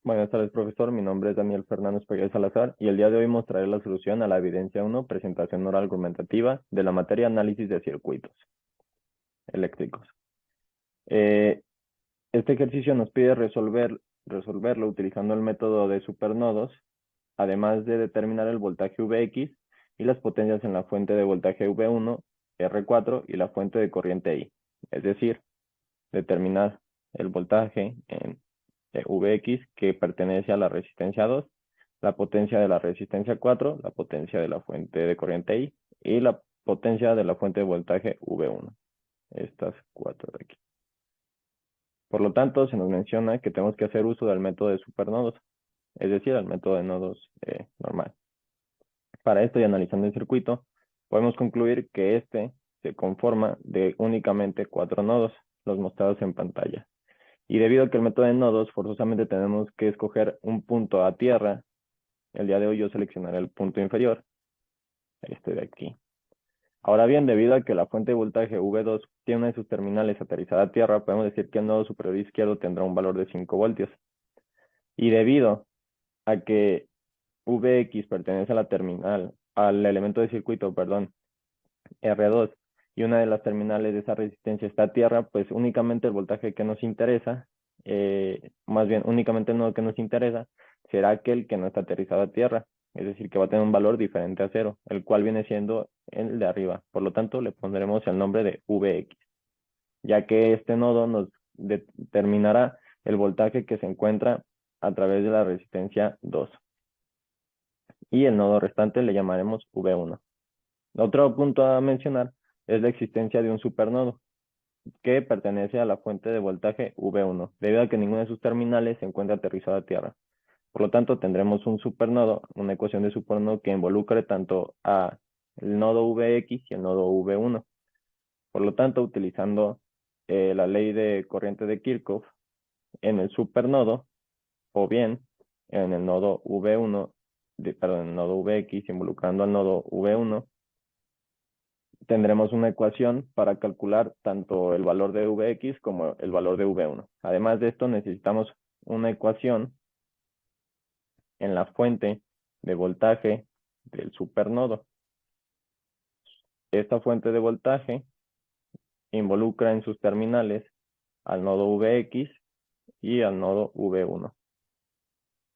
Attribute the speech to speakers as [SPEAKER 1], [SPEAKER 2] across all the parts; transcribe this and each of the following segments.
[SPEAKER 1] Buenas tardes, profesor. Mi nombre es Daniel Fernando Espaguel Salazar y el día de hoy mostraré la solución a la evidencia 1, presentación oral argumentativa de la materia análisis de circuitos eléctricos. Este ejercicio nos pide resolverlo utilizando el método de supernodos, además de determinar el voltaje Vx y las potencias en la fuente de voltaje V1, R4 y la fuente de corriente I. Es decir, determinar el voltaje en Vx que pertenece a la resistencia 2, la potencia de la resistencia 4, la potencia de la fuente de corriente I y la potencia de la fuente de voltaje V1. Estas cuatro de aquí. Por lo tanto, se nos menciona que tenemos que hacer uso del método de supernodos, es decir, el método de nodos normal. Para esto y analizando el circuito, podemos concluir que este se conforma de únicamente 4 nodos, los mostrados en pantalla. Y debido a que el método de nodos, forzosamente tenemos que escoger un punto a tierra. El día de hoy yo seleccionaré el punto inferior, este de aquí. Ahora bien, debido a que la fuente de voltaje V2 tiene una de sus terminales aterrizada a tierra, podemos decir que el nodo superior izquierdo tendrá un valor de 5 voltios. Y debido a que Vx pertenece a la terminal, al elemento de circuito, perdón, R2, y una de las terminales de esa resistencia está a tierra, pues únicamente el voltaje que nos interesa, más bien únicamente el nodo que nos interesa, será aquel que no está aterrizado a tierra, es decir, que va a tener un valor diferente a 0, el cual viene siendo el de arriba. Por lo tanto, le pondremos el nombre de Vx, ya que este nodo nos determinará el voltaje que se encuentra a través de la resistencia 2. Y el nodo restante le llamaremos V1. Otro punto a mencionar es la existencia de un supernodo que pertenece a la fuente de voltaje V1, debido a que ninguna de sus terminales se encuentra aterrizada a tierra. Por lo tanto, tendremos un supernodo, una ecuación de supernodo que involucre tanto a el nodo Vx y el nodo V1. Por lo tanto, utilizando la ley de corriente de Kirchhoff en el supernodo, o bien en el nodo V1, perdón, en el nodo Vx involucrando al nodo V1, tendremos una ecuación para calcular tanto el valor de Vx como el valor de V1. Además de esto, necesitamos una ecuación en la fuente de voltaje del supernodo. Esta fuente de voltaje involucra en sus terminales al nodo Vx y al nodo V1.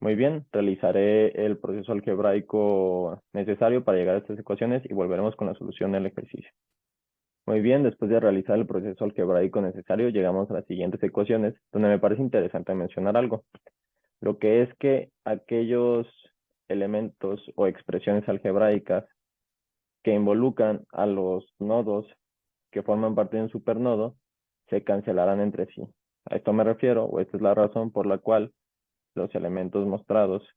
[SPEAKER 1] Muy bien, realizaré el proceso algebraico necesario para llegar a estas ecuaciones y volveremos con la solución del ejercicio. Muy bien, después de realizar el proceso algebraico necesario, llegamos a las siguientes ecuaciones, donde me parece interesante mencionar algo. Lo que es que aquellos elementos o expresiones algebraicas que involucran a los nodos que forman parte de un supernodo se cancelarán entre sí. A esto me refiero, o esta es la razón por la cual los elementos mostrados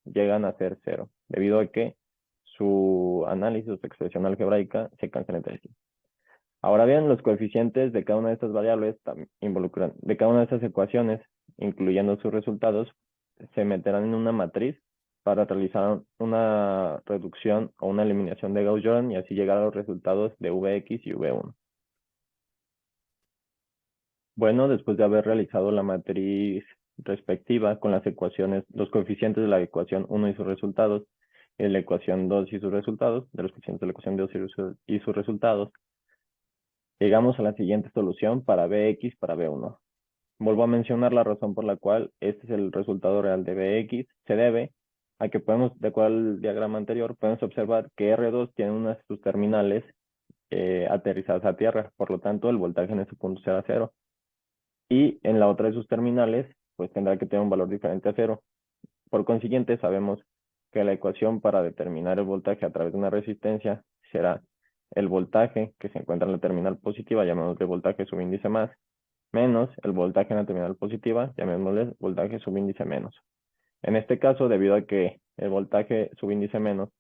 [SPEAKER 1] llegan a ser cero, debido a que su análisis o su expresión algebraica se cancela entre sí. Ahora bien, los coeficientes de cada una de estas variables involucran, de cada una de estas ecuaciones, incluyendo sus resultados, se meterán en una matriz para realizar una reducción o una eliminación de Gauss-Jordan y así llegar a los resultados de Vx y V1. Bueno, después de haber realizado la matriz respectiva con las ecuaciones, los coeficientes de la ecuación 1 y sus resultados, de la ecuación 2 y sus resultados, de los coeficientes de la ecuación 2 y sus resultados, llegamos a la siguiente solución para Bx para B1. Vuelvo a mencionar la razón por la cual este es el resultado real de Bx. Se debe a que podemos, de acuerdo al diagrama anterior, podemos observar que R2 tiene unas de sus terminales aterrizadas a tierra. Por lo tanto, el voltaje en ese punto será 0. Y en la otra de sus terminales, pues tendrá que tener un valor diferente a 0. Por consiguiente, sabemos que la ecuación para determinar el voltaje a través de una resistencia será el voltaje que se encuentra en la terminal positiva, llamémosle voltaje subíndice más, menos el voltaje en la terminal positiva, llamémosle voltaje subíndice menos. En este caso, debido a que el voltaje subíndice menos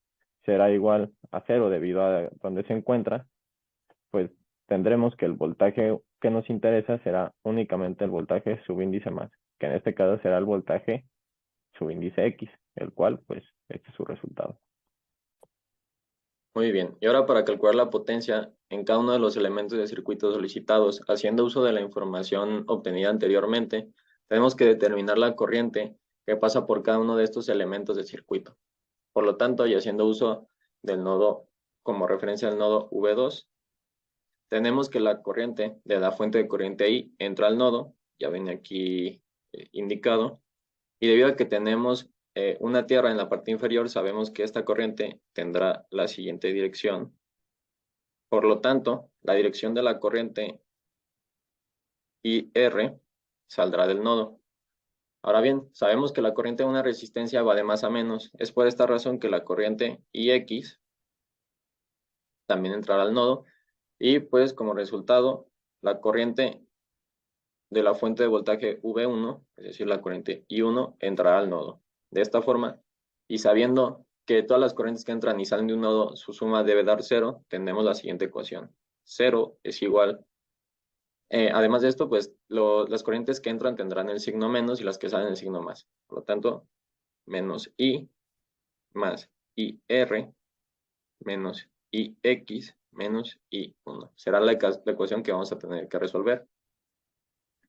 [SPEAKER 1] será igual a 0 debido a donde se encuentra, pues tendremos que el voltaje que nos interesa será únicamente el voltaje subíndice más, que en este caso será el voltaje subíndice X, el cual, pues, este es su resultado.
[SPEAKER 2] Muy bien, y ahora para calcular la potencia en cada uno de los elementos de circuito solicitados, haciendo uso de la información obtenida anteriormente, tenemos que determinar la corriente que pasa por cada uno de estos elementos del circuito. Por lo tanto, y haciendo uso del nodo como referencia al nodo V2, tenemos que la corriente de la fuente de corriente I entra al nodo, ya viene aquí indicado, y debido a que tenemos una tierra en la parte inferior, sabemos que esta corriente tendrá la siguiente dirección. Por lo tanto, la dirección de la corriente IR saldrá del nodo. Ahora bien, sabemos que la corriente de una resistencia va de más a menos. Es por esta razón que la corriente IX también entrará al nodo. Y pues como resultado, la corriente de la fuente de voltaje V1, es decir, la corriente I1, entrará al nodo. De esta forma, y sabiendo que todas las corrientes que entran y salen de un nodo, su suma debe dar 0, tendremos la siguiente ecuación. 0 es igual. Además de esto, pues las corrientes que entran tendrán el signo menos y las que salen el signo más. Por lo tanto, menos I más IR menos IX menos I1. Será la ecuación que vamos a tener que resolver.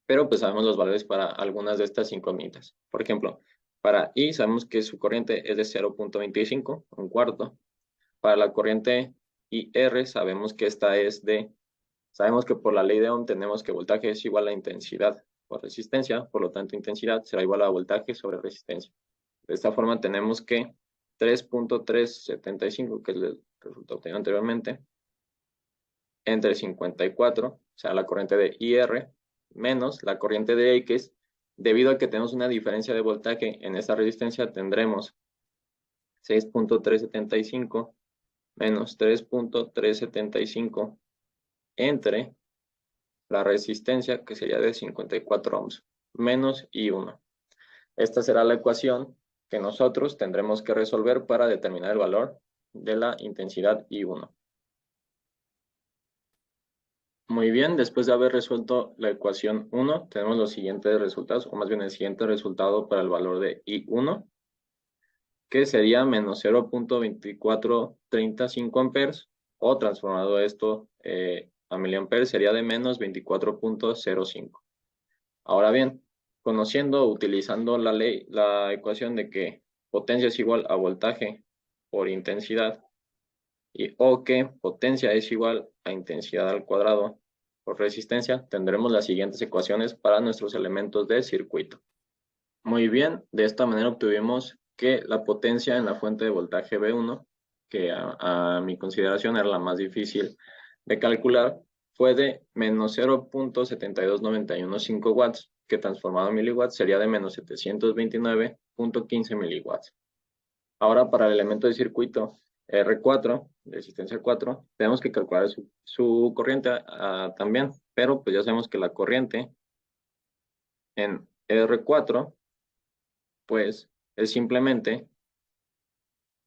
[SPEAKER 2] Pero pues sabemos los valores para algunas de estas incógnitas. Por ejemplo, para I sabemos que su corriente es de 0.25, un cuarto. Para la corriente IR sabemos que esta es sabemos que por la ley de Ohm tenemos que voltaje es igual a intensidad por resistencia, por lo tanto intensidad será igual a voltaje sobre resistencia. De esta forma tenemos que 3.375, que es el resultado obtenido anteriormente, entre 54, o sea, la corriente de IR, menos la corriente de X, debido a que tenemos una diferencia de voltaje en esta resistencia, tendremos 6.375 menos 3.375 entre la resistencia, que sería de 54 ohms, menos I1. Esta será la ecuación que nosotros tendremos que resolver para determinar el valor de la intensidad I1. Muy bien, después de haber resuelto la ecuación 1, tenemos los siguientes resultados, o más bien el siguiente resultado para el valor de I1, que sería menos 0.2435 amperes, o transformado esto a miliamperes sería de menos 24.05. Ahora bien, conociendo, utilizando la ecuación de que potencia es igual a voltaje por intensidad, o que potencia es igual a intensidad al cuadrado por resistencia, tendremos las siguientes ecuaciones para nuestros elementos de circuito. Muy bien, de esta manera obtuvimos que la potencia en la fuente de voltaje V1, que a mi consideración era la más difícil de calcular, fue de menos 0.72915 watts, que transformado en miliwatts sería de menos 729.15 miliwatts. Ahora para el elemento de circuito R4, resistencia 4, tenemos que calcular su corriente también, pero pues ya sabemos que la corriente en R4 pues es simplemente,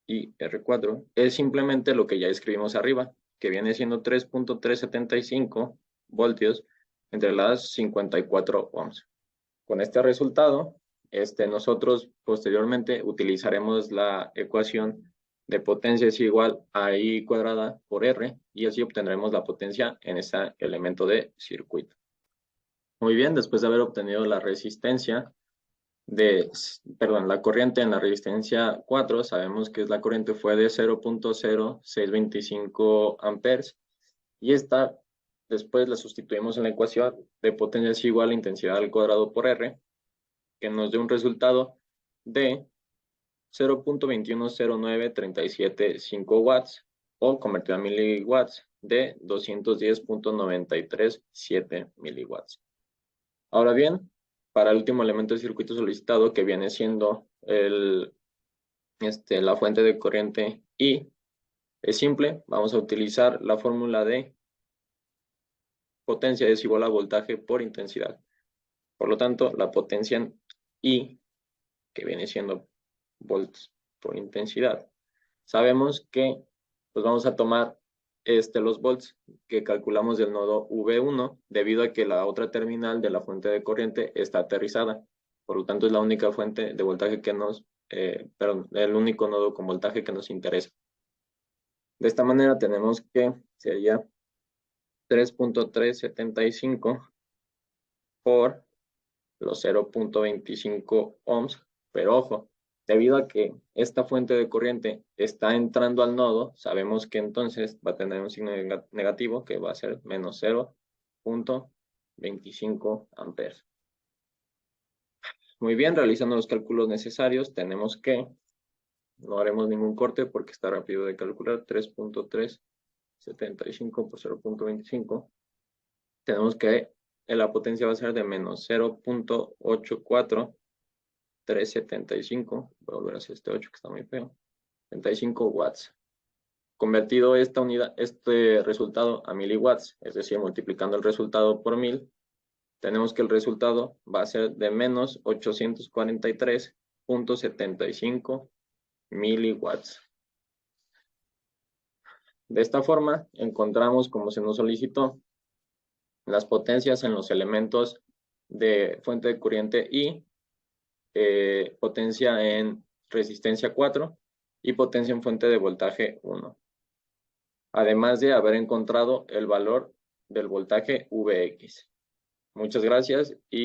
[SPEAKER 2] y R4, es simplemente lo que ya escribimos arriba, que viene siendo 3.375 voltios entre las 54 ohms. Con este resultado, nosotros posteriormente utilizaremos la ecuación de potencia es igual a I cuadrada por R, y así obtendremos la potencia en este elemento de circuito. Muy bien, después de haber obtenido la resistencia, la corriente en la resistencia 4, sabemos que la corriente fue de 0.0625 amperes, y esta después la sustituimos en la ecuación de potencia es igual a intensidad al cuadrado por R, que nos dé un resultado de 0.2109375 watts, o convertido a miliwatts de 210.937 miliwatts. Ahora bien, para el último elemento de circuito solicitado, que viene siendo la fuente de corriente I, es simple, vamos a utilizar la fórmula de potencia es igual a voltaje por intensidad. Por lo tanto, la potencia en I, que viene siendo volts por intensidad, sabemos que pues vamos a tomar los volts que calculamos del nodo V1, debido a que la otra terminal de la fuente de corriente está aterrizada. Por lo tanto, es la única fuente de voltaje que el único nodo con voltaje que nos interesa. De esta manera tenemos que sería 3.375 por los 0.25 ohms Pero ojo, debido a que esta fuente de corriente está entrando al nodo, sabemos que entonces va a tener un signo negativo que va a ser menos 0.25 amperes. Muy bien, realizando los cálculos necesarios, tenemos que, no haremos ningún corte porque está rápido de calcular, 3.375 por 0.25. Tenemos que la potencia va a ser de menos 0.84375. Voy a volver a hacer este 8 que está muy feo. 75 watts. Convertido esta unidad, este resultado a miliwatts, es decir, multiplicando el resultado por 1000, tenemos que el resultado va a ser de menos 843.75 miliwatts. De esta forma, encontramos, como se nos solicitó, las potencias en los elementos de fuente de corriente I, potencia en resistencia 4 y potencia en fuente de voltaje 1. Además de haber encontrado el valor del voltaje Vx. Muchas gracias y